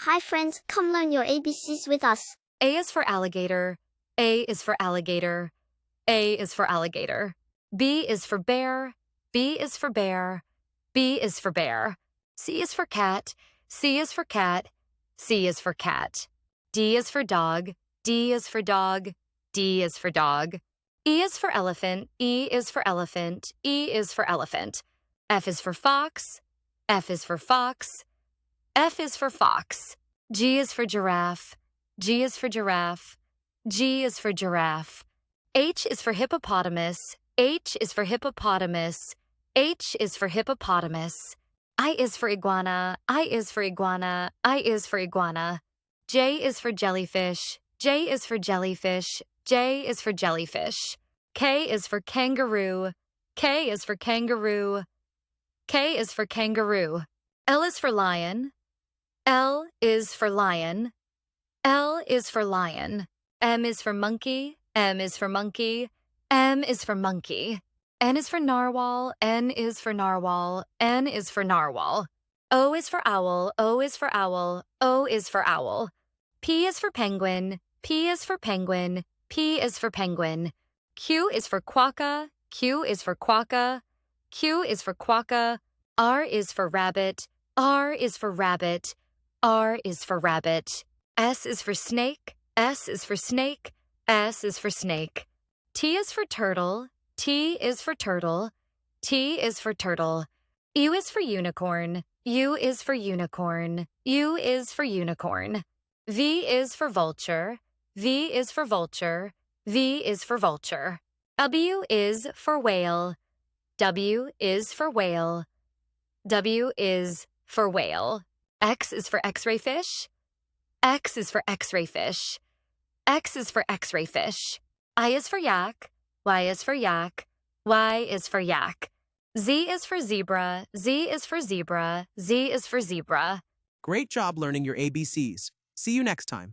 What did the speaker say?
Hi friends, come learn your ABCs with us. A is for alligator. A is for alligator. A is for alligator. B is for bear. B is for bear. B is for bear. C is for cat. C is for cat. C is for cat. D is for dog. D is for dog. D is for dog. E is for elephant. E is for elephant. E is for elephant. F is for fox. F is for fox. F is for fox. G is for giraffe. G is for giraffe. G is for giraffe. H is for hippopotamus. H is for hippopotamus. H is for hippopotamus. I is for iguana. I is for iguana. I is for iguana. J is for jellyfish. J is for jellyfish. J is for jellyfish. K is for kangaroo. K is for kangaroo. K is for kangaroo. L is for lion. L is for lion. L is for lion. M is for monkey. M is for monkey. M is for monkey. N is for narwhal. N is for narwhal. N is for narwhal. O is for owl. O is for owl. O is for owl. P is for penguin. P is for penguin. P is for penguin. Q is for quokka. Q is for quokka. Q is for quokka. R is for rabbit. R is for rabbit. R is for rabbit. S is for snake. S is for snake. S is for snake. T is for turtle. T is for turtle. T is for turtle. U is for unicorn. U is for unicorn. U is for unicorn. V is for vulture. V is for vulture. V is for vulture. W is for whale. W is for whale. W is for whale. X is for X-ray fish. X is for X-ray fish. X is for X-ray fish. I is for yak. Y is for yak. Y is for yak. Z is for zebra. Z is for zebra. Z is for zebra. Great job learning your ABCs. See you next time.